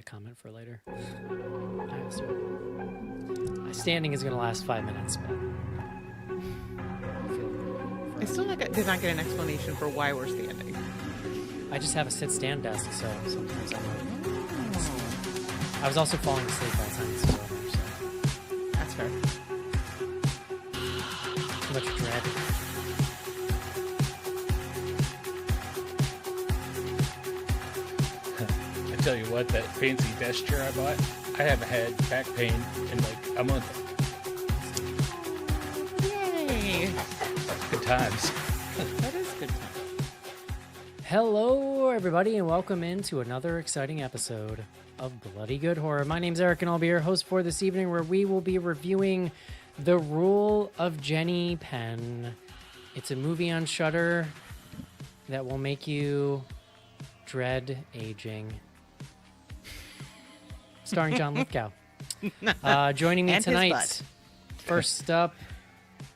that comment for later. Standing is going to last 5 minutes, but I still did not get an explanation for why we're standing. I just have a sit-stand desk, so sometimes I'm I was also falling asleep all the time. So that's fair. Too much dread. I tell you what, that fancy desk chair I bought, I haven't had back pain in like a month. Yay! Good times. That is good time. Hello, everybody, and welcome into another exciting episode of Bloody Good Horror. My name's Eric, and I'll be your host for this evening, where we will be reviewing The Rule of Jenny Penn. It's a movie on Shudder that will make you dread aging. Starring John Lithgow. Joining me And his tonight, butt. first up,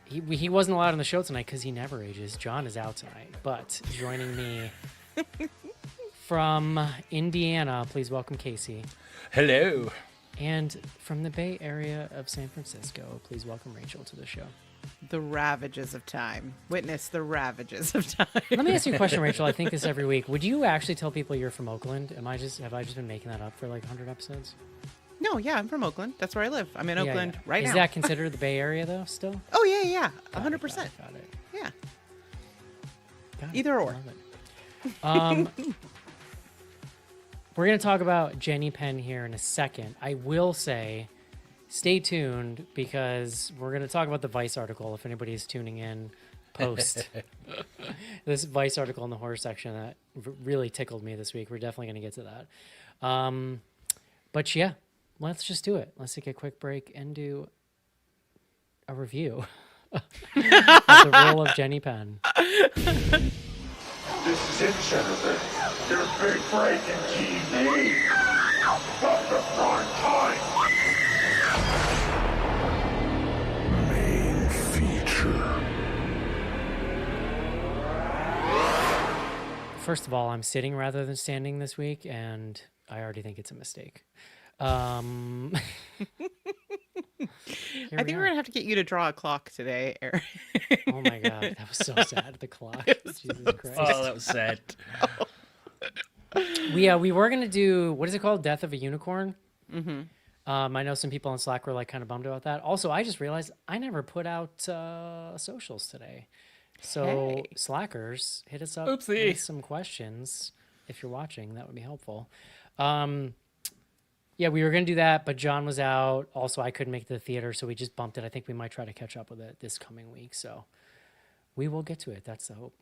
he wasn't allowed on the show tonight because he never ages. John is out tonight, but joining me from Indiana, please welcome Casey. Hello. And from the Bay Area of San Francisco, please welcome Rachel to the show. The ravages of time. Witness the ravages of time. Let me ask you a question, Rachel. I think this every week. Would you actually tell people you're from Oakland? Have I just been making that up for like 100 episodes? No, yeah, I'm from Oakland. That's where I live. I'm in Oakland right now. Is that considered the Bay Area though? Still? Oh yeah, 100%. Got it. Yeah. Got it. Either or. Love it. We're going to talk about Jenny Penn here in a second. I will say, stay tuned because we're going to talk about the Vice article if anybody's tuning in post. This Vice article in the horror section that really tickled me this week. We're definitely going to get to that. But yeah, let's just do it. Let's take a quick break and do a review of The Rule of Jenny Penn. This is it, Jennifer. Your big break in TV. From the prime time. Main feature. First of all, I'm sitting rather than standing this week, and I already think it's a mistake. I think we're gonna have to get you to draw a clock today, Eric. Oh my god, that was so sad. The clock. Jesus Christ. Oh, that was sad. We were gonna do, what is it called? Death of a Unicorn. Mm-hmm. I know some people on Slack were like kind of bummed about that. Also, I just realized I never put out socials today. So Hey. Slackers, hit us up Oopsie. with some questions if you're watching. That would be helpful. Yeah, we were going to do that, but John was out. Also, I couldn't make it to the theater, so we just bumped it. I think we might try to catch up with it this coming week. So we will get to it. That's the hope.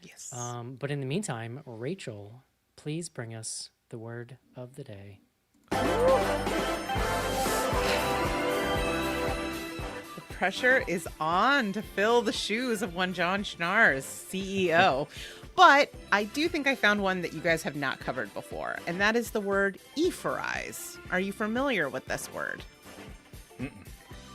Yes. But in the meantime, Rachel, please bring us the word of the day. The pressure is on to fill the shoes of one John Schnars, CEO. But I do think I found one that you guys have not covered before, and that is the word ephorize. Are you familiar with this word?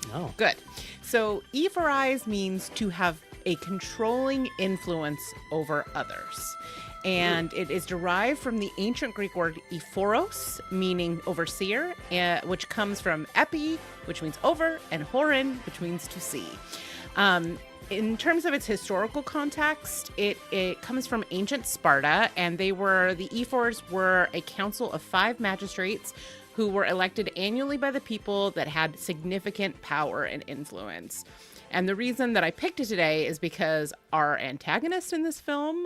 No. Good. So ephorize means to have a controlling influence over others. And it is derived from the ancient Greek word ephoros, meaning overseer, which comes from epi, which means over, and horin, which means to see. In terms of its historical context, it comes from ancient Sparta, and the ephors were a council of 5 magistrates who were elected annually by the people that had significant power and influence. And the reason that I picked it today is because our antagonist in this film,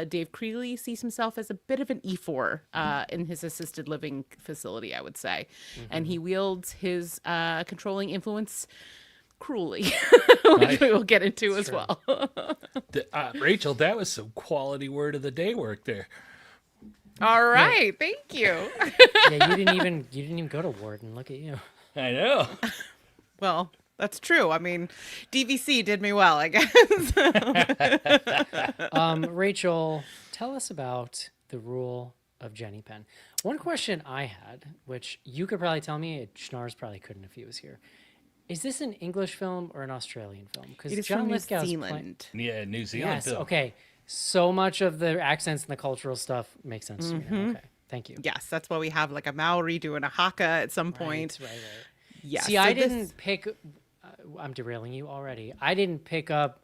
Dave Creeley, sees himself as a bit of an ephor in his assisted living facility, I would say. Mm-hmm. And he wields his controlling influence cruelly, which we will get into as well. Rachel, that was some quality word of the day work there. All right, thank you. Yeah, you didn't even go to Wharton. Look at you. I know. Well, that's true. I mean, DVC did me well, I guess. Rachel, tell us about The Rule of Jenny Penn. One question I had, which you could probably tell me, Schnars probably couldn't if he was here. Is this an English film or an Australian film? Because It is John from New Lithgow's Zealand. Yeah, New Zealand. Yes. film. Okay. So much of the accents and the cultural stuff makes sense to me now. Okay. Thank you. Yes, that's why we have like a Maori doing a haka at some point. Right. Yes. See, so I this- didn't pick. I'm derailing you already. I didn't pick up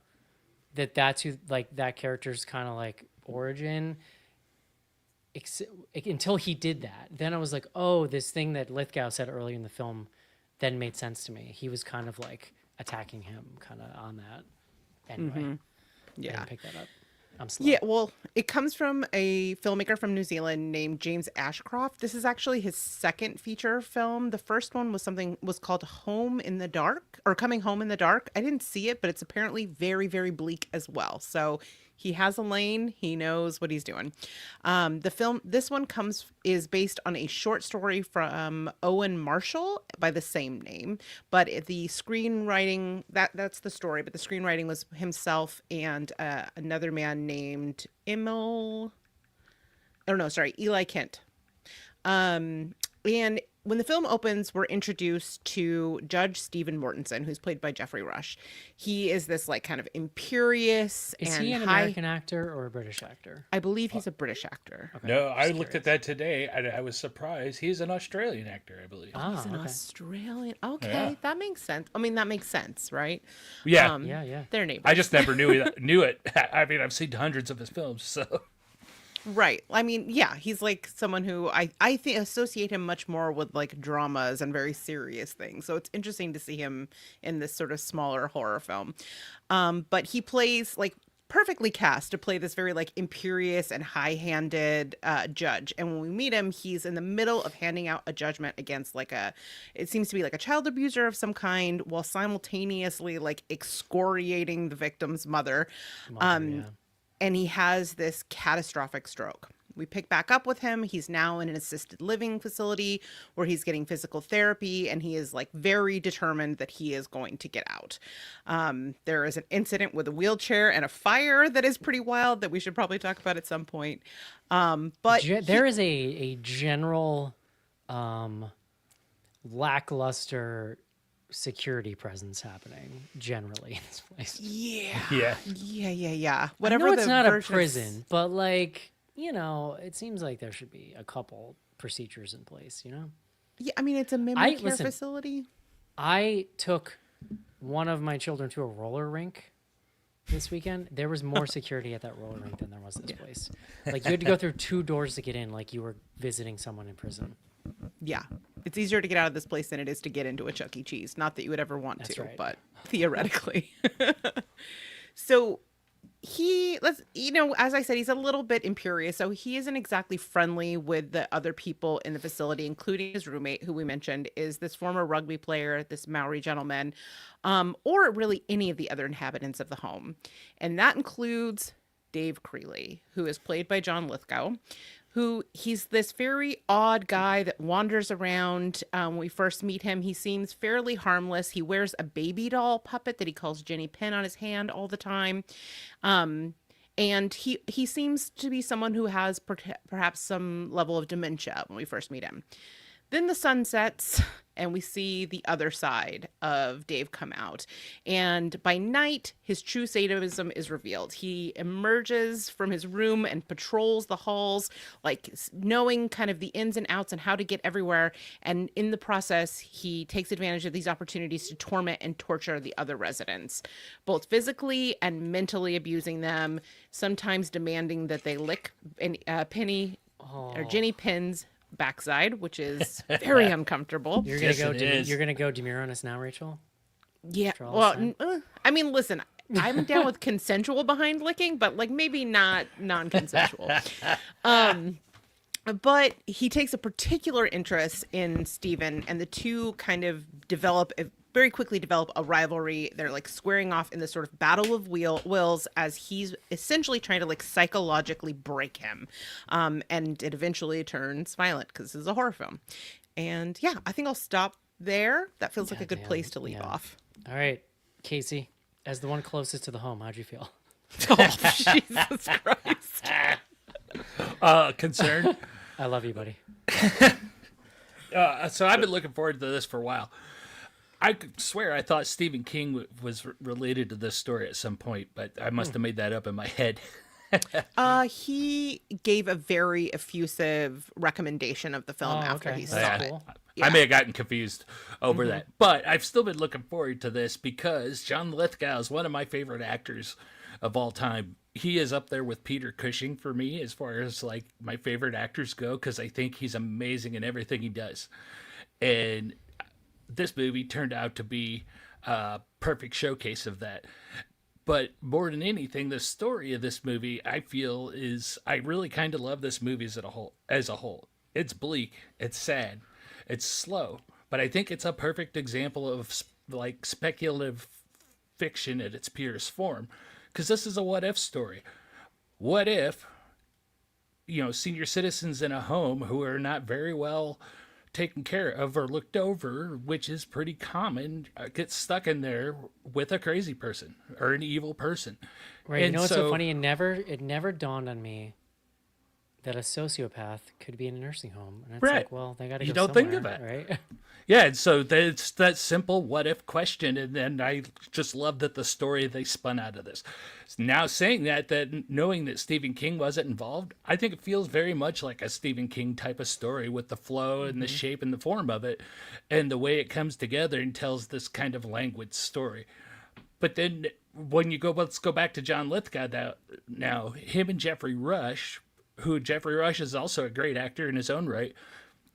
that's who like that character's kind of like origin until he did that. Then I was like, oh, this thing that Lithgow said earlier in the film then made sense to me. He was kind of like attacking him, kind of on that. Anyway, I Yeah. didn't pick that up. I'm slow. Yeah, well, it comes from a filmmaker from New Zealand named James Ashcroft. This is actually his second feature film. The first one was called Home in the Dark or Coming Home in the Dark. I didn't see it, but it's apparently very, very bleak as well. So he has a lane. He knows what he's doing. This one is based on a short story from Owen Marshall by the same name, but the screenwriting, that's the story, but the screenwriting was himself and another man named Eli Kent. And when the film opens, we're introduced to Judge Stephen Mortensen, who's played by Jeffrey Rush. He is this like kind of imperious Is and he an high. American actor or a British actor? I believe he's a British actor. Okay, No, I just looked at curious. that today. I was surprised. He's an Australian actor, I believe. Ah, He's an okay. Australian. Okay, Yeah. that makes sense. I mean, that makes sense, right? Yeah. Yeah. They're neighbors. I just never knew it. I mean, I've seen hundreds of his films, so Right. I mean, yeah, he's like someone who I think associate him much more with like dramas and very serious things. So it's interesting to see him in this sort of smaller horror film. But he plays like perfectly cast to play this very like imperious and high-handed judge. And when we meet him, he's in the middle of handing out a judgment against it seems to be like a child abuser of some kind, while simultaneously like excoriating the victim's mother. Yeah. And he has this catastrophic stroke. We pick back up with him. He's now in an assisted living facility where he's getting physical therapy, and he is like very determined that he is going to get out. There is an incident with a wheelchair and a fire that is pretty wild that we should probably talk about at some point. But There is a general lackluster security presence happening generally in this place. yeah, yeah. Whatever. I know it's the not a version- prison, but like, it seems like there should be a couple procedures in place, Yeah, I mean it's a memory care listen. facility. I took one of my children to a roller rink this weekend. There was more security at that roller rink than there was this place. Like you had to go through 2 doors to get in, like you were visiting someone in prison. Yeah, it's easier to get out of this place than it is to get into a Chuck E. Cheese. Not that you would ever want That's to, right. but theoretically. So as I said, he's a little bit imperious. So he isn't exactly friendly with the other people in the facility, including his roommate, who we mentioned is this former rugby player, this Maori gentleman, or really any of the other inhabitants of the home. And that includes Dave Creeley, who is played by John Lithgow, who he's this very odd guy that wanders around. When we first meet him, he seems fairly harmless. He wears a baby doll puppet that he calls Jenny Penn on his hand all the time. And he seems to be someone who has perhaps some level of dementia when we first meet him. Then the sun sets and we see the other side of Dave come out. And by night, his true sadism is revealed. He emerges from his room and patrols the halls, like knowing kind of the ins and outs and how to get everywhere. And in the process, he takes advantage of these opportunities to torment and torture the other residents, both physically and mentally abusing them, sometimes demanding that they lick Penny or Jenny Penn's backside, which is very uncomfortable. You're gonna Yes, go. it is. You're gonna go demure on us now, Rachel. Yeah. After all Well, this time? I mean, listen, I'm down with consensual behind licking, but like maybe not non-consensual. But he takes a particular interest in Stephen, and the two kind of very quickly develop a rivalry. They're like squaring off in this sort of battle of wills as he's essentially trying to like psychologically break him. And it eventually turns violent because this is a horror film. And yeah, I think I'll stop there. That feels like a good Goddamn, place to leave yeah. off. All right, Casey, as the one closest to the home, how'd you feel? Oh, Jesus Christ. Concerned. I love you, buddy. So I've been looking forward to this for a while. I could swear I thought Stephen King was related to this story at some point, but I must have made that up in my head. He gave a very effusive recommendation of the film Oh, after okay. he That's saw cool. it. I Yeah. may have gotten confused over that, but I've still been looking forward to this because John Lithgow is one of my favorite actors of all time. He is up there with Peter Cushing for me as far as like my favorite actors go because I think he's amazing in everything he does. And this movie turned out to be a perfect showcase of that. But more than anything, the story of this movie, I feel, is I really kind of love this movie as a whole. As a whole, it's bleak, it's sad, it's slow, but I think it's a perfect example of like speculative fiction at its purest form. Because this is a what if story. What if, senior citizens in a home who are not very well taken care of or looked over, which is pretty common, get stuck in there with a crazy person or an evil person. Right. And What's so so funny? It never dawned on me that a sociopath could be in a nursing home. And it's Right. like, well, they got to You go don't think of somewhere, right? Yeah, and so it's that simple what if question, and then I just love that the story they spun out of this. Now saying that knowing that Stephen King wasn't involved, I think it feels very much like a Stephen King type of story with the flow and the shape and the form of it, and the way it comes together and tells this kind of languid story. But then when you go, let's go back to John Lithgow now, him and Jeffrey Rush, who Jeffrey Rush is also a great actor in his own right.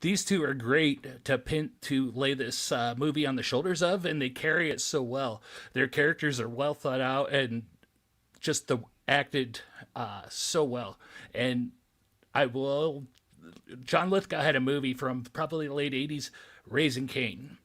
These two are great to lay this movie on the shoulders of, and they carry it so well. Their characters are well thought out and just acted so well. And John Lithgow had a movie from probably the late 80s, Raising Cain,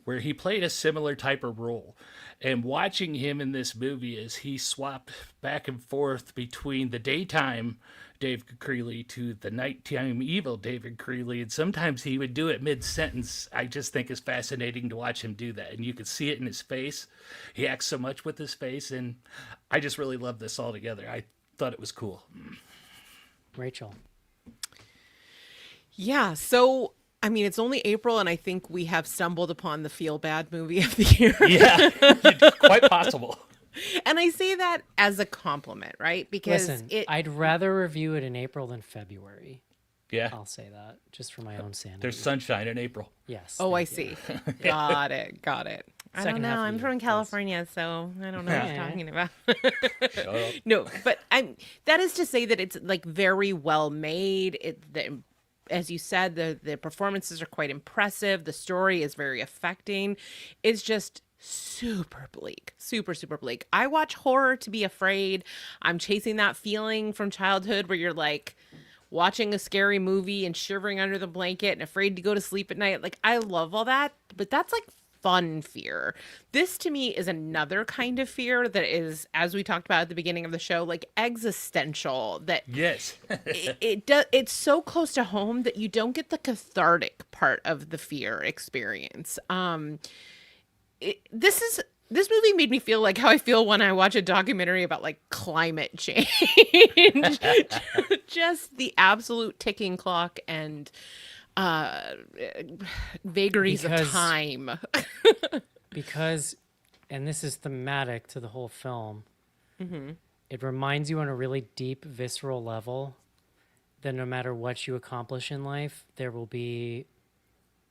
where he played a similar type of role. And watching him in this movie as he swapped back and forth between the daytime David Creeley to the nighttime evil David Creeley, and sometimes he would do it mid-sentence, I just think is fascinating to watch him do that. And you could see it in his face. He acts so much with his face, and I just really love this all together. I thought it was cool. Rachel. Yeah. So, I mean, it's only April, and I think we have stumbled upon the feel-bad movie of the year. Yeah, quite possible. And I say that as a compliment, right? Because Listen, it I'd rather review it in April than February. Yeah, I'll say that just for my own sanity. there's sunshine in April. Yes. Oh, I thank you. see. Got it. Got it. I don't Second know. half of I'm the from year, please. California, so I don't know what Yeah. you're talking about. Shut up. No, but that is to say that it's like very well made. As you said, the performances are quite impressive. The story is very affecting. It's just super bleak, super bleak. I watch horror to be afraid. I'm chasing that feeling from childhood where you're like watching a scary movie and shivering under the blanket and afraid to go to sleep at night. Like, I love all that, but that's like fun fear. This to me is another kind of fear that is, as we talked about at the beginning of the show, like existential, that Yes. it's so close to home that you don't get the cathartic part of the fear experience. This movie made me feel like how I feel when I watch a documentary about like climate change. Just the absolute ticking clock and vagaries of Because- time. Because, and this is thematic to the whole film, it reminds you on a really deep, visceral level that no matter what you accomplish in life, there will be,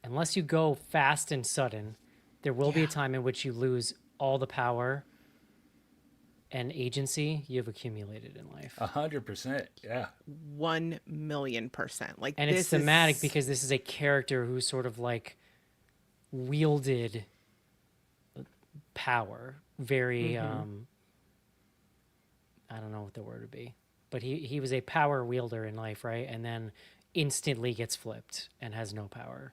unless you go fast and sudden, there will be a time in which you lose all the power and agency you've accumulated in life. 100%. Yeah. 1,000,000%. Like, And this it's thematic is... because this is a character who sort of like wielded power very I don't know what the word would be, but he was a power wielder in life, right? And then instantly gets flipped and has no power.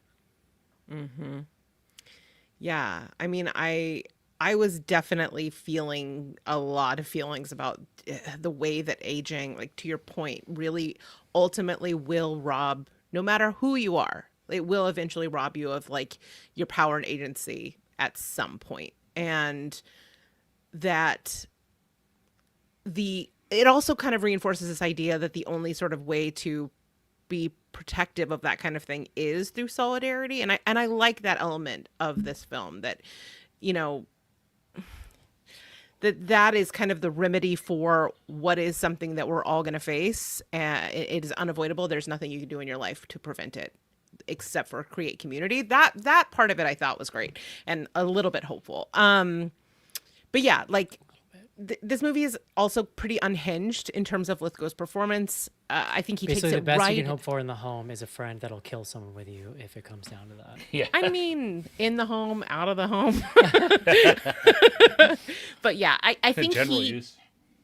Yeah, I mean, I was definitely feeling a lot of feelings about the way that aging, like to your point, really ultimately will rob, no matter who you are, it will eventually rob you of like your power and agency at some point. And that it also kind of reinforces this idea that the only sort of way to be protective of that kind of thing is through solidarity. And I like that element of this film, that, you know, that is kind of the remedy for what is something that we're all going to face. It is unavoidable. There's nothing you can do in your life to prevent it except for create community. That part of it I thought was great and a little bit hopeful. But yeah, like this movie is also pretty unhinged in terms of Lithgow's performance. I think he Basically, takes the it best right. you can hope for in the home is a friend that'll kill someone with you if it comes down to that. Yeah. I mean, in the home, out of the home. But yeah, I think General he use.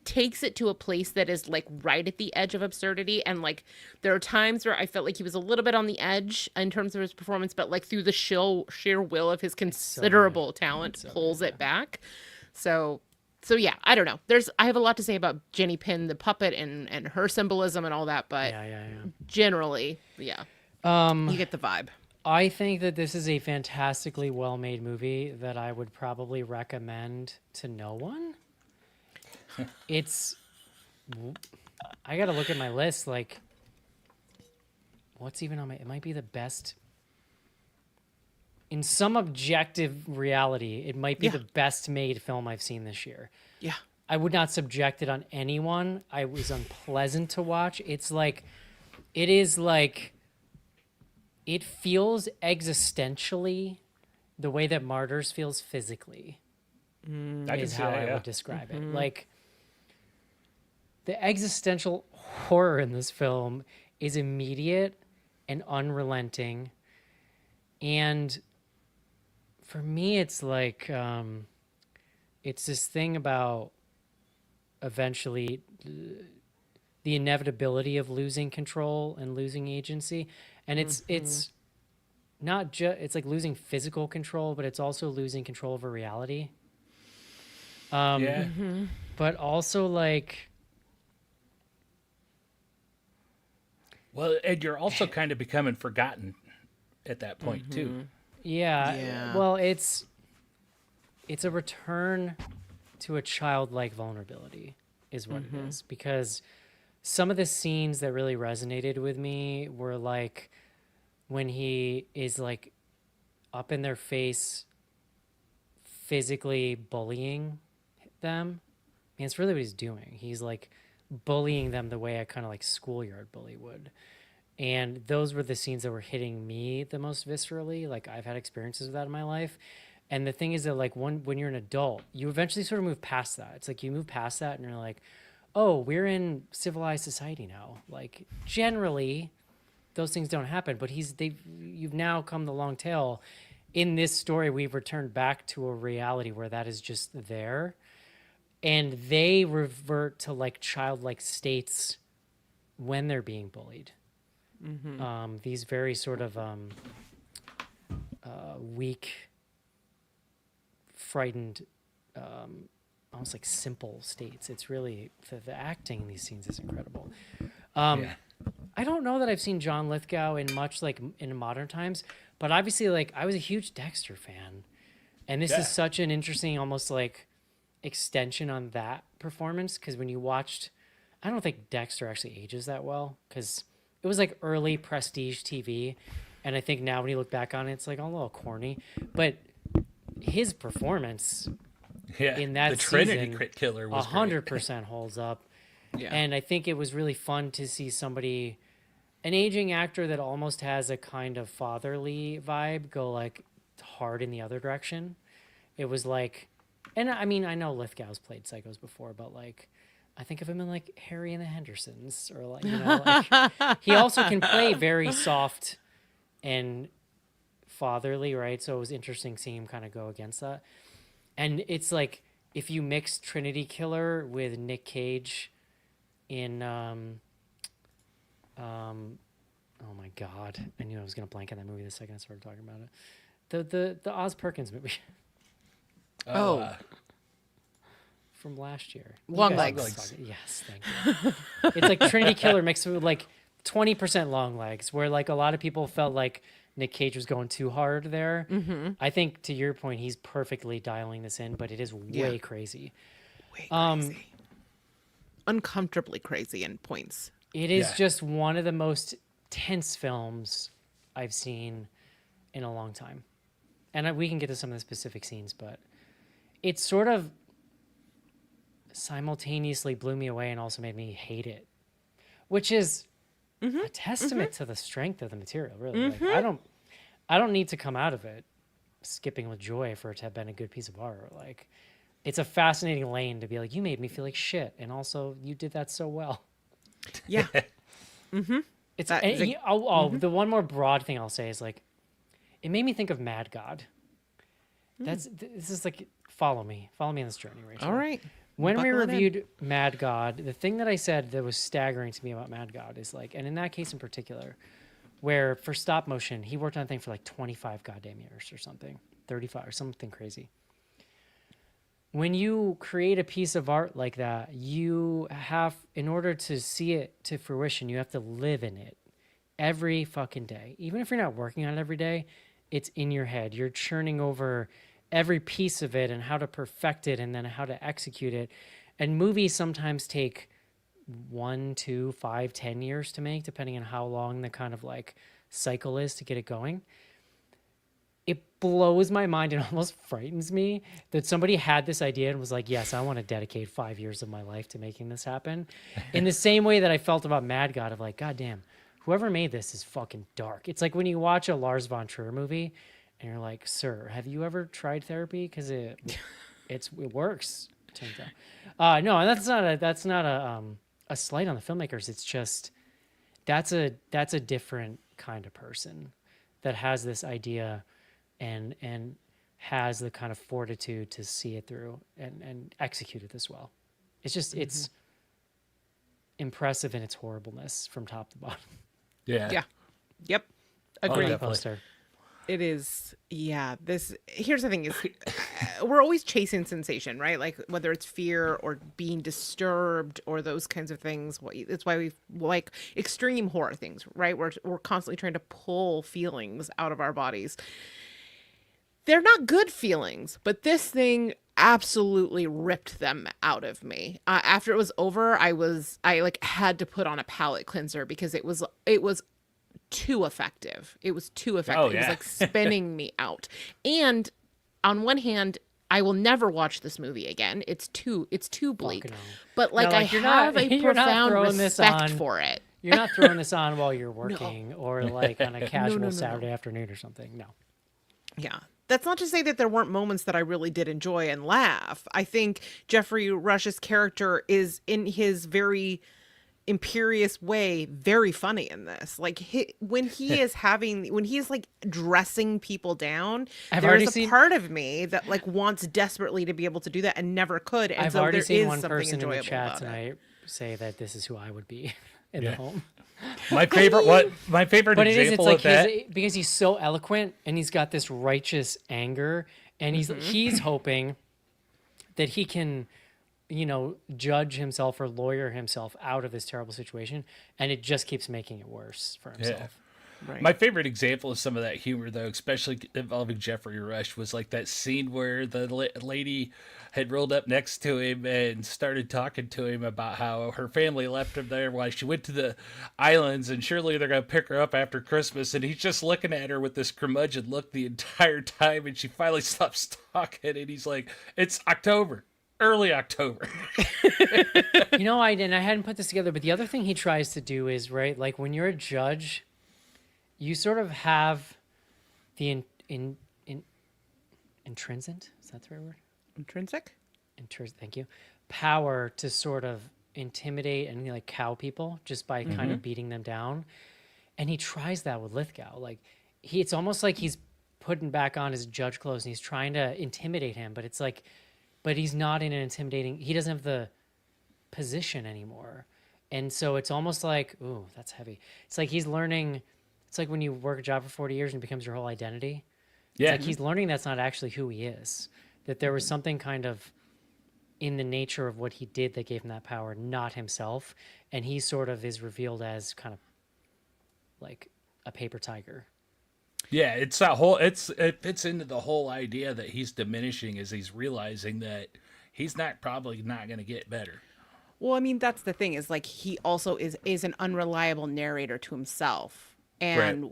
takes it to a place that is like right at the edge of absurdity. And like there are times where I felt like he was a little bit on the edge in terms of his performance, but like through the sheer will of his considerable talent, pulls it back. So yeah, I don't know. I have a lot to say about Jenny Pin, the puppet, and her symbolism and all that, but Yeah. generally, yeah. You get the vibe. I think that this is a fantastically well-made movie that I would probably recommend to no one. I gotta look at my list, like, what's even on it might be the best, in some objective reality, it might be Yeah. the best made film I've seen this year. Yeah. I would not subject it on anyone. I was unpleasant to watch. It feels existentially the way that Martyrs feels physically, I can is see how that, I yeah. would describe it. Like, the existential horror in this film is immediate and unrelenting. And for me, it's like, it's this thing about eventually the inevitability of losing control and losing agency. And it's not just, it's like losing physical control, but it's also losing control over reality. Yeah. But also like, Well, and you're also kind of becoming forgotten at that point too. Yeah. well, it's a return to a childlike vulnerability is what it is, because some of the scenes that really resonated with me were like when he is like up in their face physically bullying them. I mean, it's really what he's doing. He's like bullying them the way a kind of like schoolyard bully would. And those were the scenes that were hitting me the most viscerally. Like, I've had experiences of that in my life. And the thing is that like when you're an adult, you eventually sort of move past that. It's like you move past that and you're like, oh, we're in civilized society now. Like, generally those things don't happen, but you've now come the long tail. In this story, we've returned back to a reality where that is just there. And they revert to like childlike states when they're being bullied. These very sort of weak, frightened, almost like simple states. It's really the acting in these scenes is incredible. Yeah. I don't know that I've seen John Lithgow in much like in modern times, but obviously like I was a huge Dexter fan, and this Yeah. is such an interesting almost like extension on that performance, because when you watched, I don't think Dexter actually ages that well, because it was like early prestige TV, and I think now when you look back on it, it's like a little corny, but his performance Yeah. in that the Trinity season, Crit Killer was 100% holds up. Yeah. And I think it was really fun to see somebody, an aging actor that almost has a kind of fatherly vibe, go like hard in the other direction. It was like, and I mean, I know Lithgow's played psychos before, but like, I think of him in like Harry and the Hendersons, or like, you know, like, he also can play very soft and fatherly, right? So it was interesting seeing him kind of go against that. And it's like, if you mix Trinity Killer with Nick Cage in oh my god, I knew I was gonna blank on that movie the second I started talking about it. The Oz Perkins movie Oh. from last year. Long You guys know Legs. what I'm talking- Yes, thank you. It's like Trinity Killer mixed with like 20% Long Legs, where like a lot of people felt like Nick Cage was going too hard there. I think to your point, he's perfectly dialing this in, but it is way crazy. Way crazy. Uncomfortably crazy in points. It is Yeah. just one of the most tense films I've seen in a long time. And we can get to some of the specific scenes, but it's sort of, simultaneously blew me away and also made me hate it, which is a testament to the strength of the material. Really, like, I don't need to come out of it skipping with joy for it to have been a good piece of art. Like, it's a fascinating lane to be like, you made me feel like shit, and also you did that so well. Yeah. It's That is a- the one more broad thing I'll say is like, it made me think of Mad God. This is like, follow me on this journey, Rachel. All right. When we Buckle it in. reviewed Mad God, the thing that I said that was staggering to me about Mad God is like, and in that case in particular, where for stop motion, he worked on a thing for like 25 goddamn years or something, 35 or something crazy. When you create a piece of art like that, you have, in order to see it to fruition, you have to live in it every fucking day. Even if you're not working on it every day, it's in your head. You're churning over every piece of it and how to perfect it and then how to execute it. And movies sometimes take 1, 2, 5, 10 years to make, depending on how long the kind of like cycle is to get it going. It blows my mind and almost frightens me that somebody had this idea and was like, yes, I want to dedicate 5 years of my life to making this happen. In the same way that I felt about Mad God, of like, God damn, whoever made this is fucking dark. It's like when you watch a Lars von Trier movie and you're like, sir, have you ever tried therapy? Because it works, turns out. No, and that's not a slight on the filmmakers. It's just, that's a different kind of person that has this idea and has the kind of fortitude to see it through and execute it this well. It's just, it's impressive in its horribleness from top to bottom. Yeah. Yeah. Yep. Oh, Agreed. that poster. It is, yeah. Here's the thing: is we're always chasing sensation, right? Like whether it's fear or being disturbed or those kinds of things. It's why we like extreme horror things, right? We're constantly trying to pull feelings out of our bodies. They're not good feelings, but this thing absolutely ripped them out of me. After it was over, I like had to put on a palate cleanser because it was too effective. It was too effective. Oh, It was yeah. like spinning me out. And on one hand, I will never watch this movie again. It's too bleak. Fuck no. But like, No, like, I you're not- have a you're not profound throwing this respect on- for it. You're not throwing this on while you're working or like on a casual no. Saturday afternoon or something. No. Yeah. That's not to say that there weren't moments that I really did enjoy and laugh. I think Jeffrey Rush's character is, in his very imperious way, very funny in this. Like when he is like dressing people down, I've already there's a seen- part of me that like wants desperately to be able to do that and never could. And I've so already there seen is one something person in the enjoyable chat about it. tonight say that this is who I would be in Yeah. the home. My favorite But it is, it's example like of that. because he's so eloquent and he's got this righteous anger and he's hoping that he can, judge himself or lawyer himself out of this terrible situation, and it just keeps making it worse for himself. Right. My favorite example of some of that humor, though, especially involving Jeffrey Rush, was like that scene where the lady had rolled up next to him and started talking to him about how her family left him there while she went to the islands, and surely they're going to pick her up after Christmas. And he's just looking at her with this curmudgeon look the entire time, and she finally stops talking, and he's like, "It's October. Early October." I hadn't put this together, but the other thing he tries to do is, right, like when you're a judge, you sort of have the intrinsic, is that the right word? Intrinsic? Thank you. Power to sort of intimidate and like cow people just by kind of beating them down. And he tries that with Lithgow. Like it's almost like he's putting back on his judge clothes and he's trying to intimidate him, but he's not in an intimidating, he doesn't have the position anymore. And so it's almost like, ooh, that's heavy. It's like he's learning, it's like when you work a job for 40 years and it becomes your whole identity. Yeah. It's like he's learning that's not actually who he is. That there was something kind of in the nature of what he did that gave him that power, not himself. And he sort of is revealed as kind of like a paper tiger. Yeah, it's that whole it fits into the whole idea that he's diminishing as he's realizing that he's probably not going to get better. Well, I mean, that's the thing, is like he also is an unreliable narrator to himself. And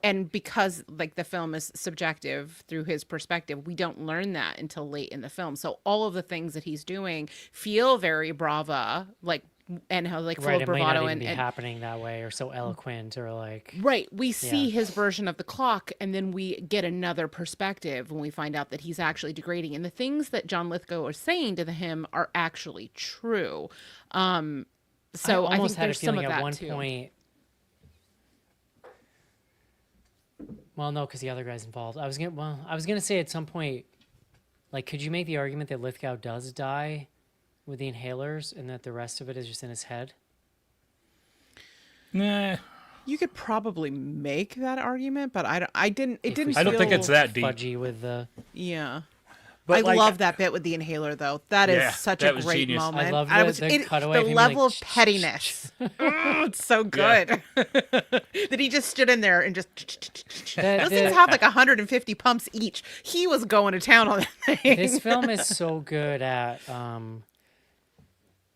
and because like the film is subjective through his perspective, we don't learn that until late in the film. So all of the things that he's doing feel very brava, like, and how like full Right, of it might not bravado even be and happening that way or so eloquent or like right. We see Yeah. his version of the clock, and then we get another perspective when we find out that he's actually degrading. And the things that John Lithgow is saying to him are actually true. So I I almost think had a there's some feeling of at that one too. point. Well, no, because the other guy's involved. I was gonna say at some point, like, could you make the argument that Lithgow does die with the inhalers, and that the rest of it is just in his head? Nah, You could probably make that argument, but I didn't. It If didn't. we I don't think feel- it's that deep. Fudgy with the. Yeah. But I like, love that bit with the inhaler, though. That is Yeah, such that a was great genius. moment. I love the cutaway of the him level like, of pettiness. It's so good that he just stood in there and just. Those things have like 150 pumps each. He was going to town on that thing. This film is so good at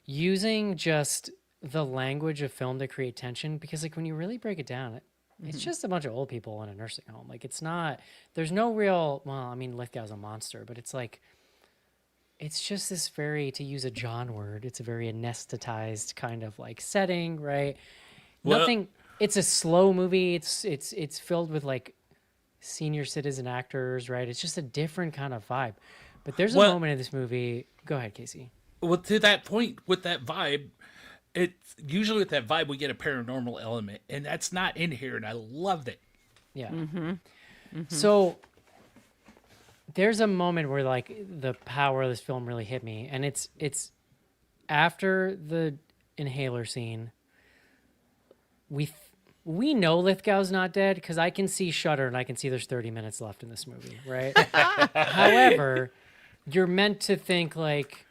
using just the language of film to create tension, because like when you really break it down, it's just a bunch of old people in a nursing home. Like it's not, there's no real, well, I mean, Lithgow's a monster, but it's like, it's just this very, to use a John word, it's a very anesthetized kind of like setting, right? Well- Nothing, it's a slow movie. It's filled with like senior citizen actors, right? It's just a different kind of vibe. But there's a Well- moment in this movie. Go ahead, Casey. well, to that point, with that vibe, it's usually with that vibe we get a paranormal element, and that's not in here, and I loved it. Yeah. So there's a moment where like the power of this film really hit me, and it's after the inhaler scene. We know Lithgow's not dead because I can see Shudder and I can see there's 30 minutes left in this movie, right? However, you're meant to think like,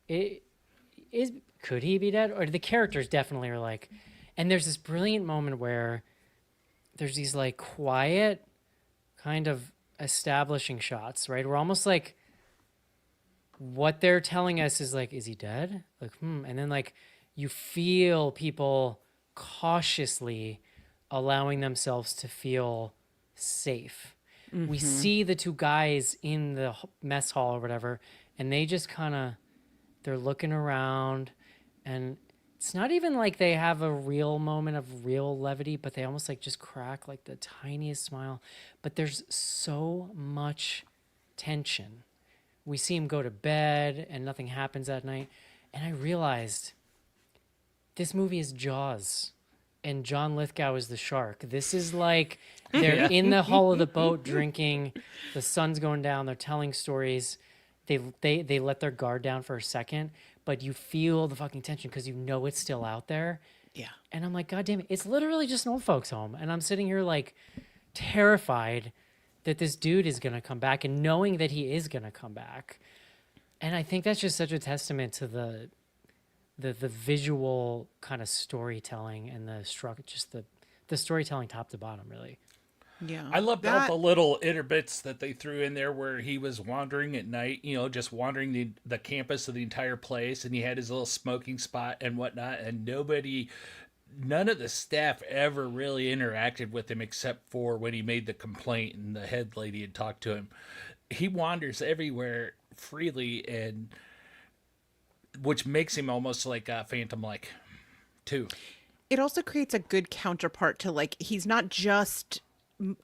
could he be dead? Or the characters definitely are like, and there's this brilliant moment where there's these like quiet kind of establishing shots, right? We're almost like, what they're telling us is like, is he dead? Like, and then like you feel people cautiously allowing themselves to feel safe. We see the two guys in the mess hall or whatever, and they just kind of, they're looking around, and it's not even like they have a real moment of real levity, but they almost like just crack like the tiniest smile. But there's so much tension. We see him go to bed and nothing happens that night. And I realized this movie is Jaws and John Lithgow is the shark. This is like they're in the hull of the boat drinking, the sun's going down, they're telling stories. They let their guard down for a second, but you feel the fucking tension because you know it's still out there. Yeah. And I'm like, God damn it, it's literally just an old folks home. And I'm sitting here like terrified that this dude is going to come back and knowing that he is going to come back. And I think that's just such a testament to the visual kind of storytelling and just the storytelling top to bottom, really. Yeah. I loved all That- the little inner bits that they threw in there where he was wandering at night, just wandering the campus of the entire place, and he had his little smoking spot and whatnot, and none of the staff ever really interacted with him except for when he made the complaint and the head lady had talked to him. He wanders everywhere freely, and which makes him almost like Phantom-like, too. It also creates a good counterpart to like, he's not just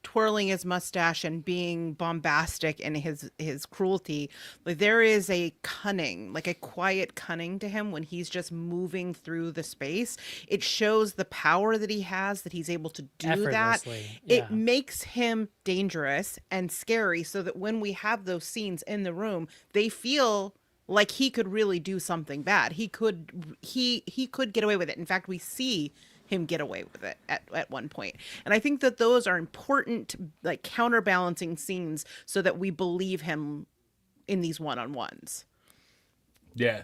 twirling his mustache and being bombastic in his cruelty. Like there is a cunning, like a quiet cunning to him when he's just moving through the space. It shows the power that he has, that he's able to do that. Effortlessly, It yeah. makes him dangerous and scary, so that when we have those scenes in the room, they feel like he could really do something bad. He could get away with it. In fact, we see him get away with it at one point. And I think that those are important, like counterbalancing scenes so that we believe him in these one-on-ones. Yeah.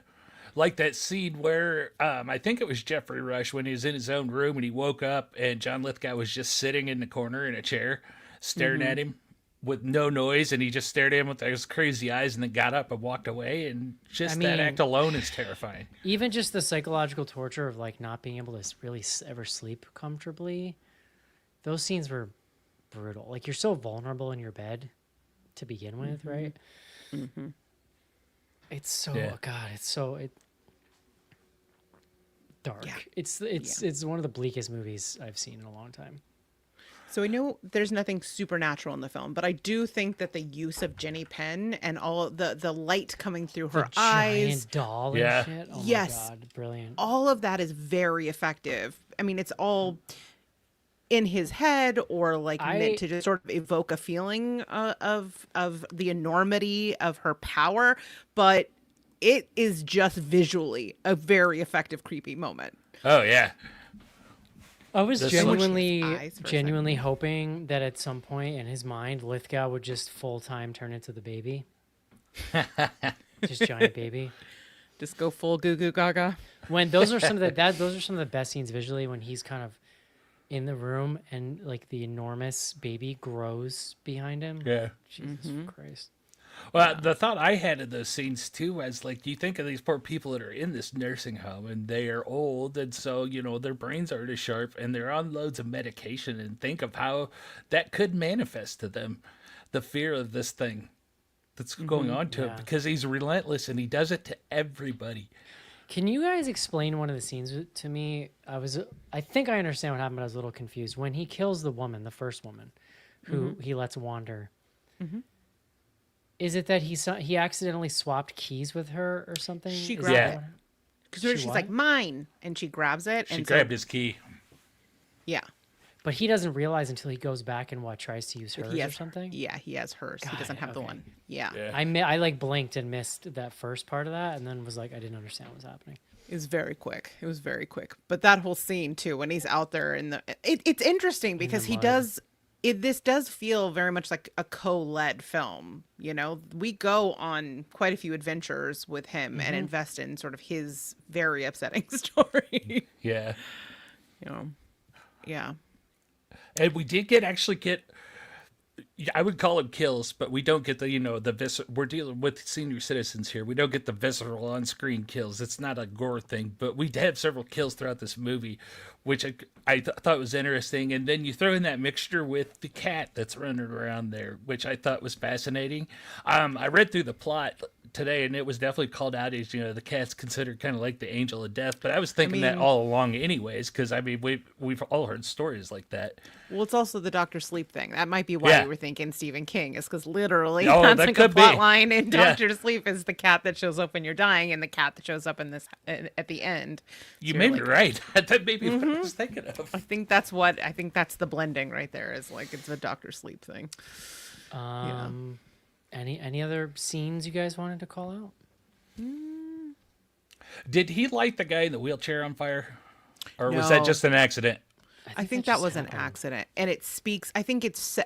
Like that scene where I think it was Jeffrey Rush when he was in his own room and he woke up and John Lithgow was just sitting in the corner in a chair staring at him with no noise, and he just stared at him with those crazy eyes and then got up and walked away, and just that mean- act alone is terrifying. Even just the psychological torture of like not being able to really ever sleep comfortably. Those scenes were brutal. Like, you're so vulnerable in your bed to begin with, right? It's so God, dark. Yeah. It's one of the bleakest movies I've seen in a long time. So I know there's nothing supernatural in the film, but I do think that the use of Jenny Penn and all the light coming through her eyes, Giant doll Yeah. and shit. Oh Yes. my God, brilliant. all of that is very effective. I mean, it's all in his head or like meant to just sort of evoke a feeling of the enormity of her power, but it is just visually a very effective creepy moment. Oh yeah. I was This genuinely, Watch his eyes for a genuinely hoping that at some point in his mind, Lithgow would just full time turn into the baby, just giant baby. Just go full goo goo gaga. When those are some of the best scenes visually, when he's kind of in the room and like the enormous baby grows behind him. Yeah. Jesus Christ. Well, the thought I had in those scenes too was like, you think of these poor people that are in this nursing home and they are old, and so their brains aren't as sharp, and they're on loads of medication, and think of how that could manifest to them, the fear of this thing that's going on to him, Yeah. because he's relentless and he does it to everybody. Can you guys explain one of the scenes to me? I think I understand what happened, but I was a little confused. When he kills the woman, the first woman, who he lets wander, is it that he accidentally swapped keys with her or something? She Is grabbed that it. what- Because She she's what? like, mine. And she grabs it. She and grabbed his key. Yeah. But he doesn't realize until he goes back and tries to use hers He or has something. Yeah, he has hers. He Got doesn't it, have the okay. one. Yeah. Yeah. I like blinked and missed that first part of that, and then was like, I didn't understand what was happening. It was very quick. It was very quick. But that whole scene too, when he's out there in it's interesting because he mud. does this does feel very much like a co-led film. We go on quite a few adventures with him and invest in sort of his very upsetting story. Yeah. Yeah. And we did actually get, I would call them kills, but we don't get the we're dealing with senior citizens here. We don't get the visceral on-screen kills. It's not a gore thing, but we have several kills throughout this movie, which I thought was interesting. And then you throw in that mixture with the cat that's running around there, which I thought was fascinating. I read through the plot today, and it was definitely called out as the cat's considered kind of like the angel of death. But I was thinking that all along, anyways, because I mean we've all heard stories like that. Well, it's also the Dr. Sleep thing. That might be why Yeah. you were thinking Stephen King, is because literally Oh, that's that like a could be. plot line in Yeah. Dr. Sleep is the cat that shows up when you're dying and the cat that shows up in this at the end. You So may you're be like, right. That may be what I was thinking of. I think that's the blending right there, is like it's a Dr. Sleep thing. Any other scenes you guys wanted to call out? Did he light the guy in the wheelchair on fire? Or was that No. just an accident? I think that was an accident, and it speaks. I think it's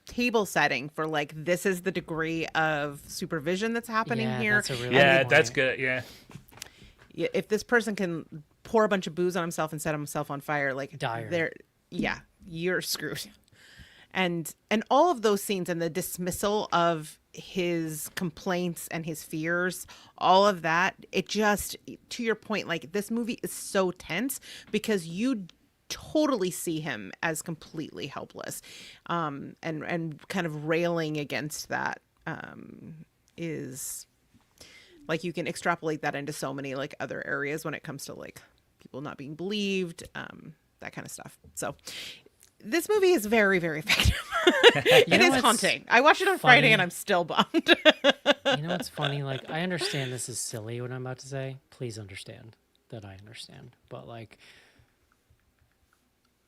table setting for like, this is the degree of supervision that's happening Yeah, here. that's a really Yeah, good that's point. good. Yeah. If this person can pour a bunch of booze on himself and set himself on fire, like Dire. you're screwed. And all of those scenes and the dismissal of his complaints and his fears, all of that, it just, to your point, like, this movie is so tense because you totally see him as completely helpless, and kind of railing against that, is like, you can extrapolate that into so many like other areas when it comes to like people not being believed, that kind of stuff. So this movie is very, very effective. It know is what's haunting. I watched it on Friday funny? and I'm still bummed. You know what's funny? Like, I understand this is silly what I'm about to say. Please understand that I understand. But like,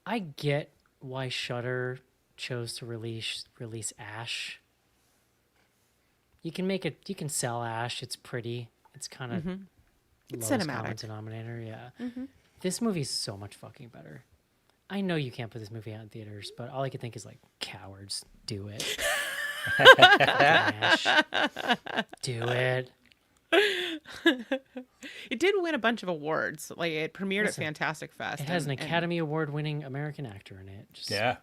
I get why Shudder chose to release Ash. You can sell Ash. It's pretty. It's kind of It's lowest common cinematic. denominator. Yeah. This movie's so much fucking better. I know you can't put this movie out in theaters, but all I could think is like, cowards, do it. Ash, do it. It did win a bunch of awards. Like, it premiered Listen, at Fantastic Fest. It has an and- Academy Award-winning American actor in it. Just, Yeah.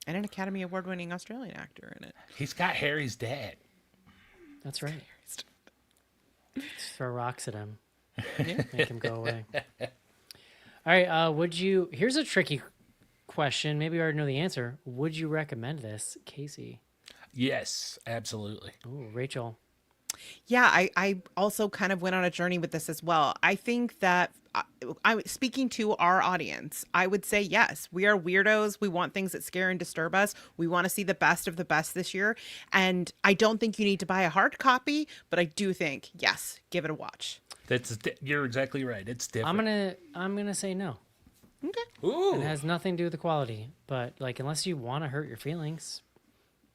and an Academy Award-winning Australian actor in it. He's got Harry's dad. That's right. Just throw rocks at him. Make him go away. All right. Here's a tricky question, maybe you already know the answer. Would you recommend this, Casey? Yes, absolutely. Ooh, Rachel. Yeah, I also kind of went on a journey with this as well. I think that I speaking to our audience, I would say yes, we are weirdos. We want things that scare and disturb us. We want to see the best of the best this year. And I don't think you need to buy a hard copy, but I do think, yes, give it a watch. You're exactly right. It's different. I'm gonna say no. Okay. Ooh. It has nothing to do with the quality, but like unless you want to hurt your feelings,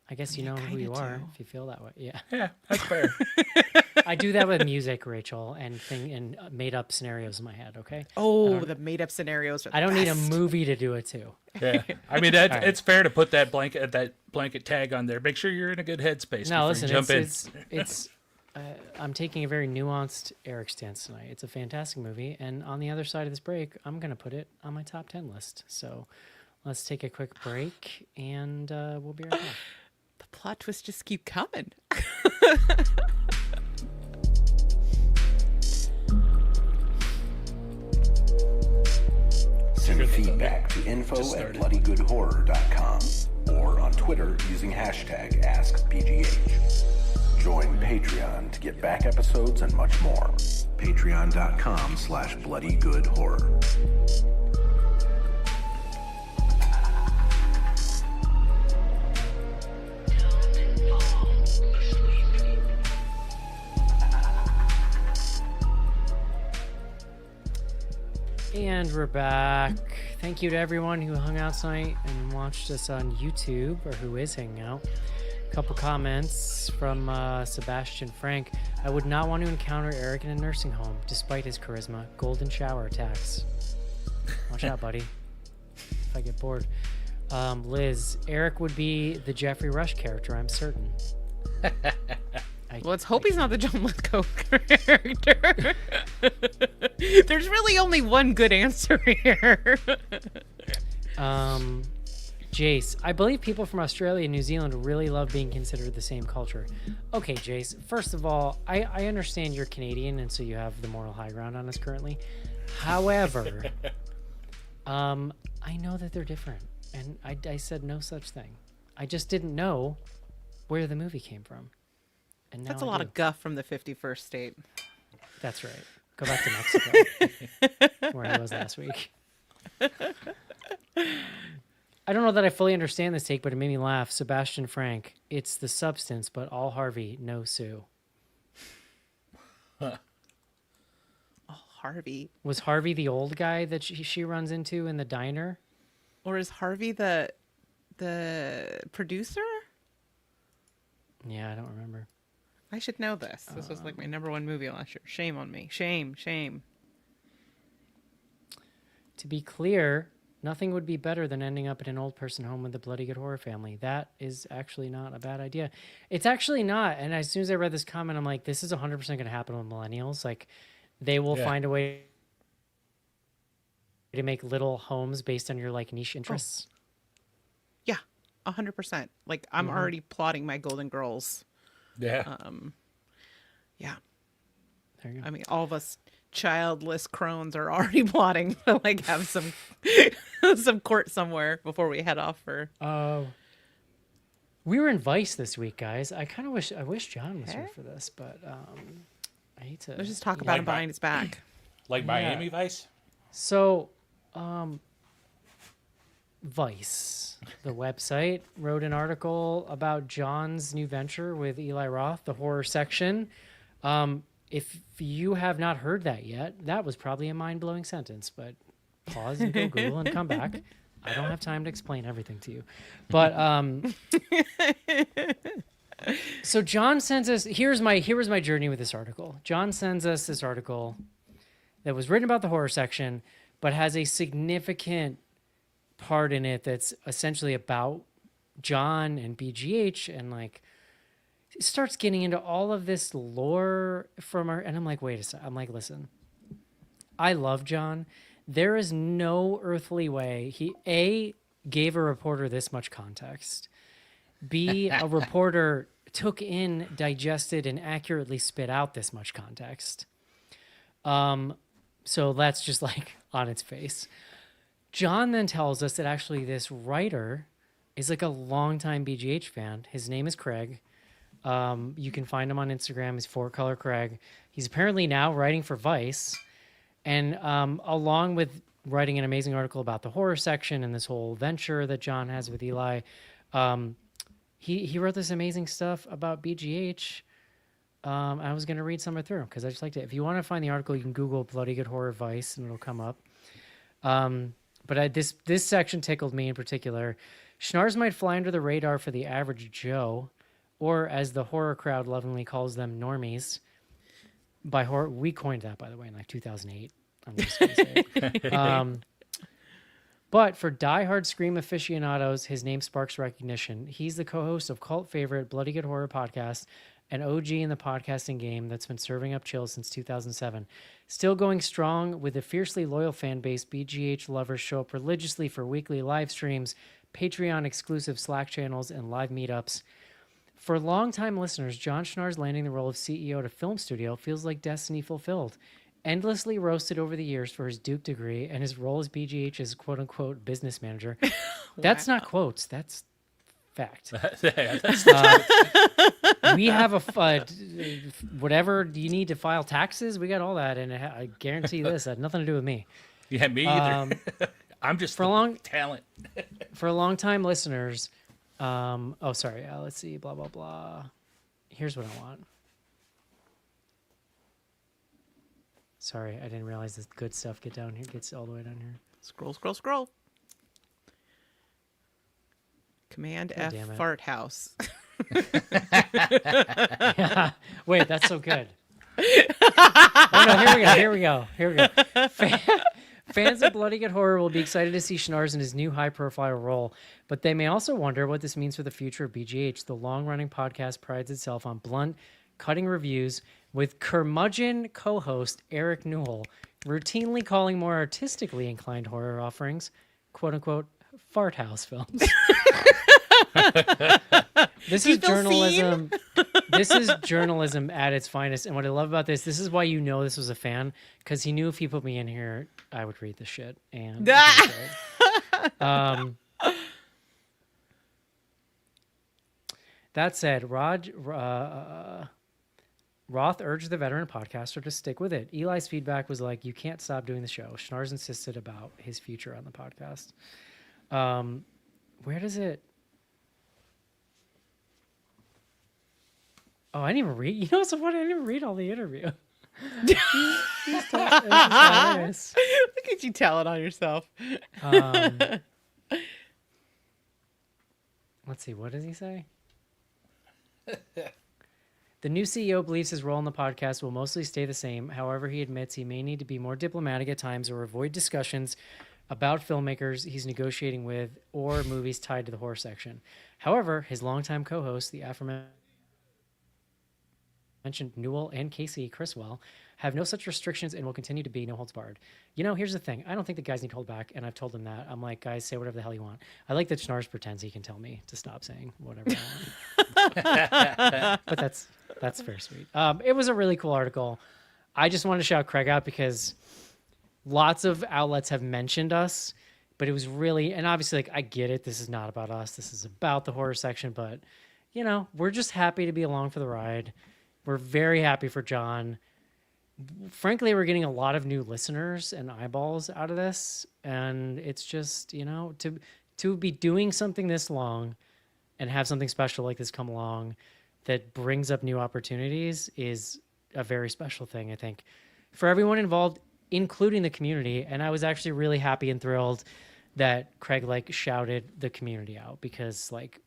I guess you know who you are if you feel that way. Yeah. Yeah, that's fair. I do that with music, Rachel, and made up scenarios in my head. Okay. Oh, the made up scenarios. I don't need a movie to do it too. Yeah, I mean it's fair to put that blanket tag on there. Make sure you're in a good headspace. No, before listen, you jump in. it's I'm taking a very nuanced Eric stance tonight. It's a fantastic movie, and on the other side of this break, I'm gonna put it on my top 10 list. So let's take a quick break, and we'll be right back. The plot twists just keep coming. Send feedback to info@bloodygoodhorror.com or on Twitter using hashtag AskBGH. Join Patreon to get back episodes and much more. Patreon.com/bloodygoodhorror. And we're back. Thank you to everyone who hung out tonight and watched us on YouTube, or who is hanging out. A couple comments from Sebastian Frank. I would not want to encounter Eric in a nursing home, despite his charisma. Golden shower attacks. Watch out, buddy. If I get bored. Liz, Eric would be the Jeffrey Rush character, I'm certain. Let's hope he's not the John Lithgow character. There's really only one good answer here. Jace, I believe people from Australia and New Zealand really love being considered the same culture. Okay, Jace, first of all, I understand you're Canadian, and so you have the moral high ground on us currently. However, I know that they're different, and I said no such thing. I just didn't know where the movie came from. And now That's a I lot do. of guff from the 51st state. That's right. Go back to Mexico, where I was last week. I don't know that I fully understand this take, but it made me laugh. Sebastian Frank, it's the substance, but all Harvey, no Sue. Oh, Harvey. Was Harvey the old guy that she runs into in the diner? Or is Harvey the producer? Yeah, I don't remember. I should know this. This was like my #1 movie last year. Shame on me. Shame. To be clear, nothing would be better than ending up in an old person home with a bloody good horror family. That is actually not a bad idea. It's actually not. And as soon as I read this comment, I'm like, this is 100% going to happen with millennials. Like, they will find a way to make little homes based on your like niche interests. Yeah, 100%. Like, I'm already plotting my Golden Girls. Yeah. Yeah. There you go. I mean, all of us childless crones are already plotting to like have some some court somewhere before we head off for. We were in Vice this week, guys. I wish John was here for this, but I hate to. Let's just talk about him behind his back. Like Miami Vice? So, Vice, the website, wrote an article about John's new venture with Eli Roth, the horror section. If you have not heard that yet, that was probably a mind-blowing sentence, but pause and go Google and come back. I don't have time to explain everything to you. But so John sends us, here was my journey with this article. John sends us this article that was written about the horror section, but has a significant part in it that's essentially about John and BGH, and like it starts getting into all of this lore from our, and I'm like, wait a second. I'm like, listen, I love John. There is no earthly way he A, gave a reporter this much context. B, a reporter took in, digested, and accurately spit out this much context. So that's just like on its face. John then tells us that actually this writer is like a longtime BGH fan. His name is Craig. You can find him on Instagram. He's 4Color Craig. He's apparently now writing for Vice. And along with writing an amazing article about the horror section and this whole venture that John has with Eli, he wrote this amazing stuff about BGH. I was going to read some of it through because I just liked it. If you want to find the article, you can Google Bloody Good Horror Vice and it'll come up. But this section tickled me in particular. Schnars might fly under the radar for the average Joe, or as the horror crowd lovingly calls them, normies. By horror, we coined that, by the way, in like 2008. I'm just gonna say it. But for diehard Scream aficionados, his name sparks recognition. He's the co-host of cult favorite Bloody Good Horror podcast, an OG in the podcasting game that's been serving up chills since 2007. Still going strong with a fiercely loyal fan base, BGH lovers show up religiously for weekly live streams, Patreon exclusive Slack channels, and live meetups. For longtime listeners, John Schnars landing the role of CEO at a film studio feels like destiny fulfilled. Endlessly roasted over the years for his Duke degree and his role as BGH's quote-unquote business manager. That's not quotes. That's fact. We have whatever you need to file taxes. We got all that, and I guarantee this had nothing to do with me. Yeah, me either. I'm just talent. For long-time listeners, let's see, blah, blah, blah. Here's what I want. Sorry, I didn't realize this good stuff gets all the way down here. Scroll. Command God F fart house. Yeah. Wait, that's so good. Oh no, here we go. Fans of Bloody Good Horror will be excited to see Schnars in his new high-profile role, but they may also wonder what this means for the future of BGH. The long-running podcast prides itself on blunt, cutting reviews, with curmudgeon co-host Eric Newell routinely calling more artistically inclined horror offerings, quote-unquote, fart house films. This is journalism. This is journalism at its finest. And what I love about this is why you know this was a fan, because he knew if he put me in here, I would read the shit. And that said, Roth urged the veteran podcaster to stick with it. Eli's feedback was like, you can't stop doing the show. Schnars insisted about his future on the podcast. Where does it... Oh, I didn't even read... You know what's so funny? I didn't even read all the interview. Look at you telling on yourself. Let's see. What does he say? The new CEO believes his role in the podcast will mostly stay the same. However, he admits he may need to be more diplomatic at times or avoid discussions about filmmakers he's negotiating with or movies tied to the horror section. However, his longtime co-hosts, the aforementioned Newell and Casey Criswell, have no such restrictions and will continue to be no holds barred. You know, here's the thing. I don't think the guys need to hold back, and I've told them that. I'm like, guys, say whatever the hell you want. I like that Schnars pretends he can tell me to stop saying whatever I want. But that's fair, sweet. It was a really cool article. I just wanted to shout Craig out because lots of outlets have mentioned us, but it was really, and obviously, like, I get it. This is not about us. This is about the horror section, but, you know, we're just happy to be along for the ride. We're very happy for John. Frankly, we're getting a lot of new listeners and eyeballs out of this. And it's just, you know, to be doing something this long and have something special like this come along that brings up new opportunities is a very special thing, I think, for everyone involved, including the community. And I was actually really happy and thrilled that Craig, like, shouted the community out because, like,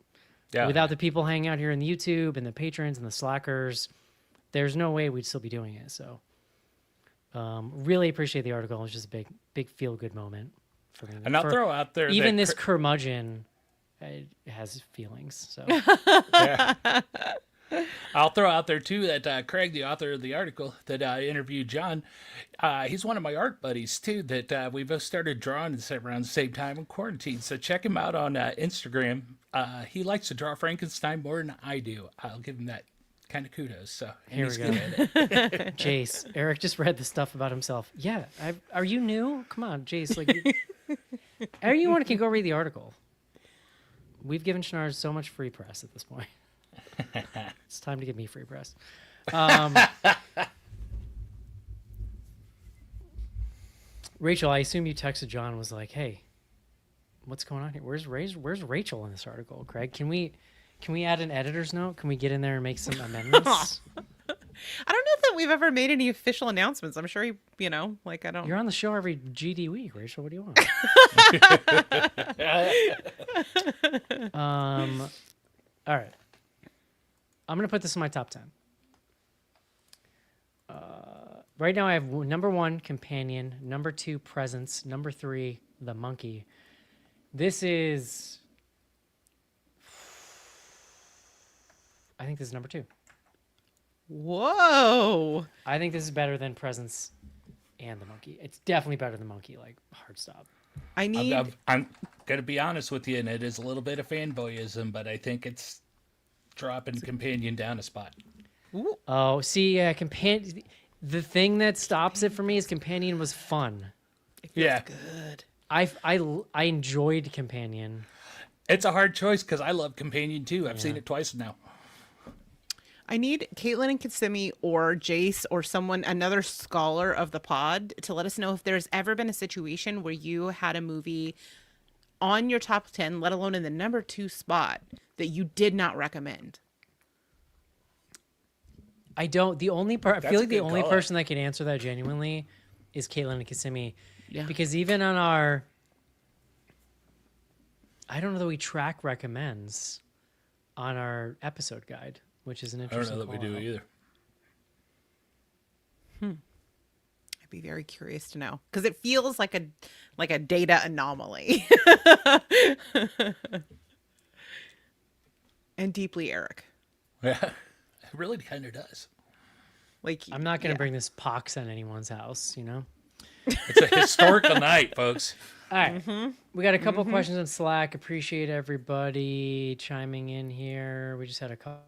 without the people hanging out here in the YouTube and the patrons and the Slackers, there's no way we'd still be doing it. So really appreciate the article. It's just a big feel-good moment for me. And I'll throw out there even this curmudgeon has feelings. So I'll throw out there too that Craig, the author of the article that interviewed John, he's one of my art buddies too that we both started drawing around the same time in quarantine. So check him out on Instagram. He likes to draw Frankenstein more than I do. I'll give him that kind of kudos. So here we go. Jace, Eric just read the stuff about himself. Yeah, are you new? Come on, Jace. Like, Anyone can go read the article. We've given Schnars so much free press at this point. It's time to give me free press. Rachel, I assume you texted John and was like, "Hey, what's going on here? Where's Rachel in this article, Craig? Can we add an editor's note? Can we get in there and make some amendments?" I don't know that we've ever made any official announcements. I'm sure I don't. You're on the show every GD week, Rachel. What do you want? All right. I'm gonna put this in my top 10. Right now, I have number 1, companion. Number 2, presence. Number 3, the monkey. This is. I think this is number 2. Whoa. I think this is better than presence and the monkey. It's definitely better than monkey. Like hard stop. I need. I'm gonna be honest with you, and it is a little bit of fanboyism, but I think it's dropping companion down a spot. Ooh. Oh, see, yeah, companion. The thing that stops it for me is companion was fun. It feels Yeah. good. I enjoyed companion. It's a hard choice because I love companion too. I've seen it twice now. I need Caitlin and Kissimmee or Jace or another scholar of the pod to let us know if there's ever been a situation where you had a movie on your top 10, let alone in the number 2 spot, that you did not recommend. I don't. The only part I That's feel a like the good only call. person that can answer that genuinely is Caitlin and Kissimmee. Yeah. Because even on our, I don't know that we track recommends on our episode guide, which is an I don't interesting. know that we do call-out. either. I'd be very curious to know because it feels like a data anomaly. And deeply Eric. Yeah, it really kind of does. Like I'm not going to yeah. bring this pox on anyone's house, you know. It's a historical night, folks. All right. We got a couple questions on Slack. Appreciate everybody chiming in here. We just had a couple.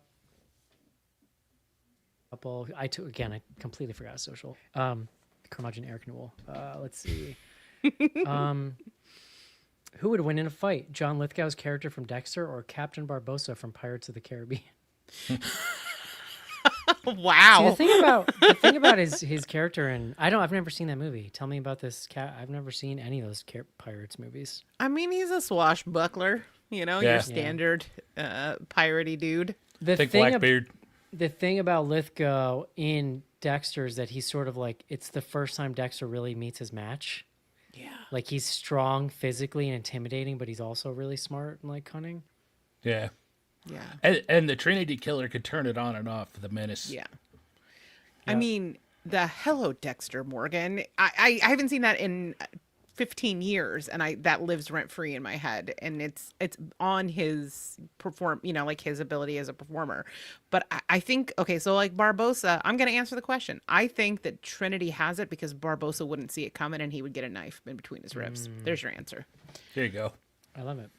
I completely forgot social. Curmudgeon Eric Newell. Let's see. Who would win in a fight? John Lithgow's character from Dexter or Captain Barbossa from Pirates of the Caribbean? Wow. See, the thing about his character, and I've never seen that movie. Tell me about this cat. I've never seen any of those pirates movies. I mean, he's a swashbuckler, Yeah. your standard piratey dude. The Think thing Blackbeard. The thing about Lithgow in Dexter is that he's sort of like, it's the first time Dexter really meets his match. Yeah. Like he's strong physically and intimidating, but he's also really smart and like cunning. Yeah. Yeah. And the Trinity Killer could turn it on and off. The Menace. Yeah. I mean, the Hello Dexter Morgan. I haven't seen that in 15 years, and that lives rent free in my head, and it's on his like his ability as a performer. But I think so like Barbossa, I'm gonna answer the question. I think that Trinity has it because Barbossa wouldn't see it coming, and he would get a knife in between his ribs. There's your answer. There you go. I love it.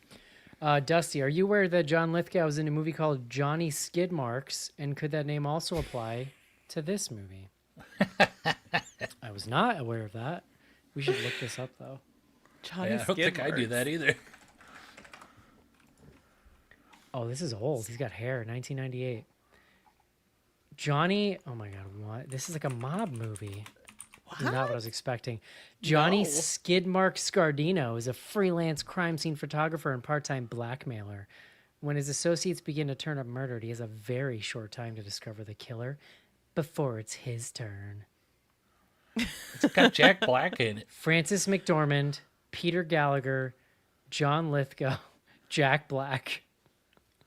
Dusty, are you aware that John Lithgow was in a movie called Johnny Skid Marks, and could that name also apply to this movie? I was not aware of that. We should look this up, though. Johnny Yeah, I don't think I do that either. Oh, this is old. He's got hair. 1998. Johnny. Oh my God, what? This is like a mob movie. Not what I was expecting. Johnny No. Skidmark Scardino is a freelance crime scene photographer and part-time blackmailer. When his associates begin to turn up murdered, he has a very short time to discover the killer before it's his turn. It's got Jack Black in it. Francis McDormand, Peter Gallagher, John Lithgow, Jack Black.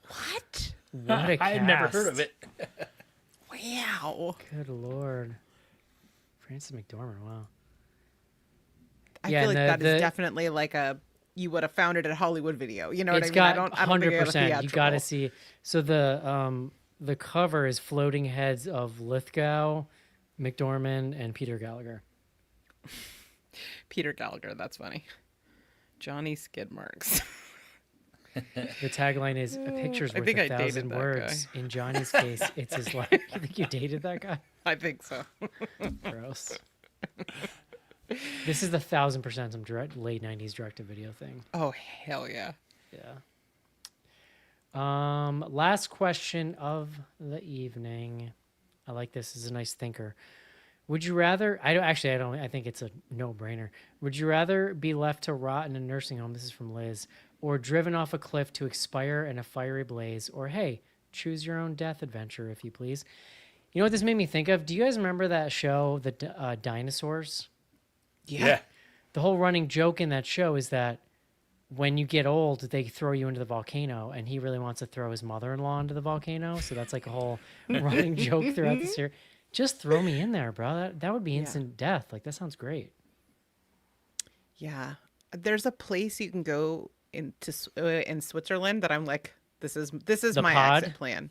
What? What a cast. I had never heard of it. Wow. Good Lord. Francis McDormand, wow. I Yeah, feel like and that the- is definitely like you would have found it at a Hollywood video. You know what It's I mean? got I don't think it got a 100%. You got to theatrical. see. So the cover is floating heads of Lithgow, McDormand, and Peter Gallagher. Peter Gallagher. That's funny. Johnny Skidmarks. The tagline is "A picture's I worth think I a dated thousand that words." In Johnny's case, it's his life. You think you dated that guy? I think so. Gross. This is the 1000% some late 90s direct-to-video thing. Oh, hell yeah. Yeah. Last question of the evening. I like this. This is a nice thinker. Would you rather? I think it's a no-brainer. Would you rather be left to rot in a nursing home? This is from Liz, or driven off a cliff to expire in a fiery blaze, or hey, choose your own death adventure, if you please. You know what this made me think of? Do you guys remember that show, the Dinosaurs? Yeah. The whole running joke in that show is that when you get old, they throw you into the volcano, and he really wants to throw his mother-in-law into the volcano. So that's like a whole running joke throughout the series. Just throw me in there, bro. That would be instant death. Like, that sounds great. Yeah. There's a place you can go in Switzerland that I'm like, this is The my pod? exit plan.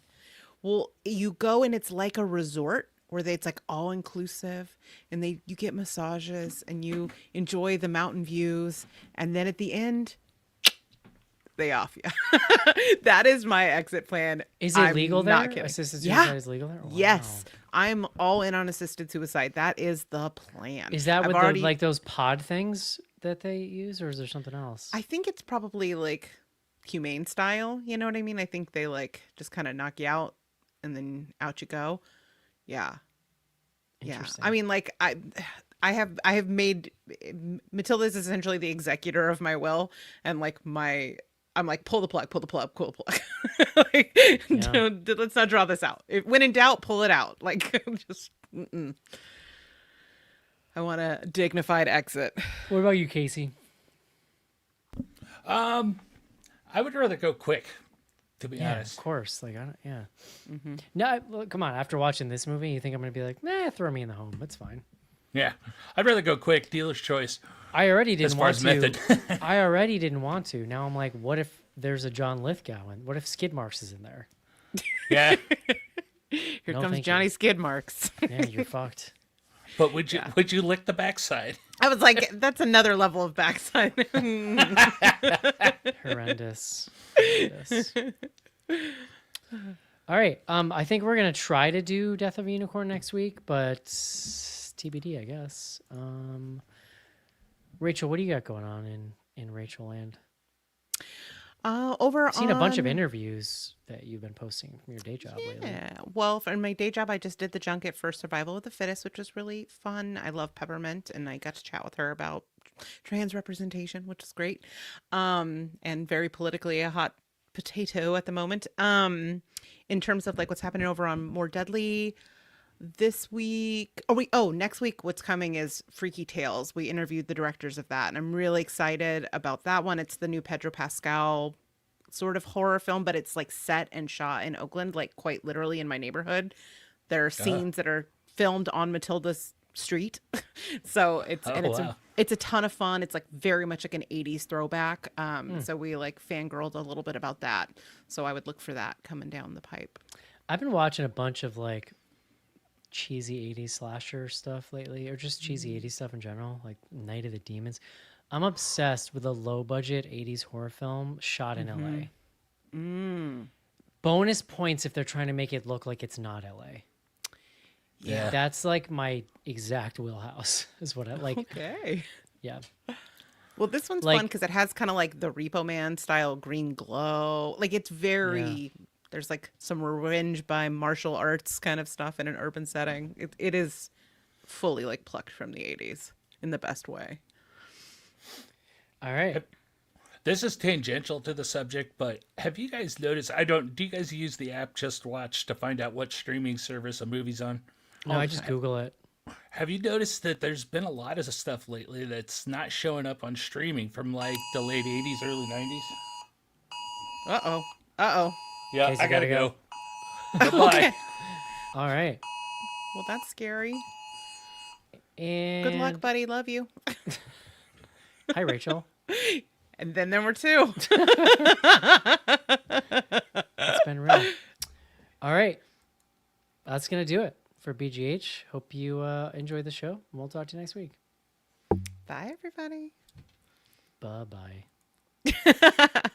Well, you go and it's like a resort where it's like all inclusive, and you get massages and you enjoy the mountain views, and then at the end they off you. That is my exit plan. Is it I'm legal not there? kidding. Assisted Yeah. suicide is legal there? Wow. Yes. I'm all in on assisted suicide. That is the plan. Is that I've what already, like those pod things that they use, or is there something else? I think it's probably like humane style. You know what I mean? I think they like just kind of knock you out and then out you go. Yeah. Yeah. Interesting. I mean, like I have made Matilda is essentially the executor of my will, and like I'm like, pull the plug. Like, let's not draw this out. When in doubt, pull it out. Like, just, I want a dignified exit. What about you, Casey? I would rather go quick, to be Yeah, honest. of course. Like, yeah. No, look, come on. After watching this movie, you think I'm gonna be like, throw me in the home. It's fine. Yeah. I'd rather go quick. Dealer's choice. I already didn't As far want as to. method. I already didn't want to. Now I'm like, what if there's a John Lithgow and what if Skid Marks is in there? Yeah. Here No, comes thank Johnny you. Skid Marks. Yeah, you're fucked. But would you lick the backside? I was like, that's another level of backside. Horrendous. Horrendous. All right. I think we're gonna try to do Death of a Unicorn next week, but TBD, I guess. Rachel, what do you got going on in Rachel Land? Over I've seen a bunch of on- interviews that you've been posting from your day job lately. Yeah. Well, for my day job, I just did the junket for Survival of the Fittest, which was really fun. I love Peppermint, and I got to chat with her about trans representation, which is great. And very politically a hot potato at the moment. In terms of like what's happening over on More Deadly this week. Next week, what's coming is Freaky Tales. We interviewed the directors of that, and I'm really excited about that one. It's the new Pedro Pascal sort of horror film, but it's like set and shot in Oakland, like quite literally in my neighborhood. There are scenes that are filmed on Matilda's street. So it's a ton of fun. It's like very much like an 80s throwback. So we like fangirled a little bit about that. So I would look for that coming down the pipe. I've been watching a bunch of like cheesy 80s slasher stuff lately, or just cheesy 80s stuff in general, like Night of the Demons. I'm obsessed with a low budget 80s horror film shot in LA. Bonus points if they're trying to make it look like it's not LA. Yeah. That's like my exact wheelhouse is what I like. Okay. Yeah. Well, this one's Like- fun because it has kind of like the Repo Man style green glow. Like it's very, there's like some revenge by martial arts kind of stuff in an urban setting. It is fully like plucked from the 80s in the best way. All right. This is tangential to the subject, but have you guys noticed? Do you guys use the app Just Watch to find out what streaming service a movie's on? No, I just Google it. Have you noticed that there's been a lot of stuff lately that's not showing up on streaming from like the late 80s, early 90s? Uh-oh. Yeah, Casey I gotta gotta go. Goodbye. Okay. All right. Well, that's scary. And Good luck, buddy. Love you. Hi, Rachel. And then there were two. It's been real. All right. That's going to do it for BGH. Hope you enjoy the show. We'll talk to you next week. Bye, everybody. Bye-bye.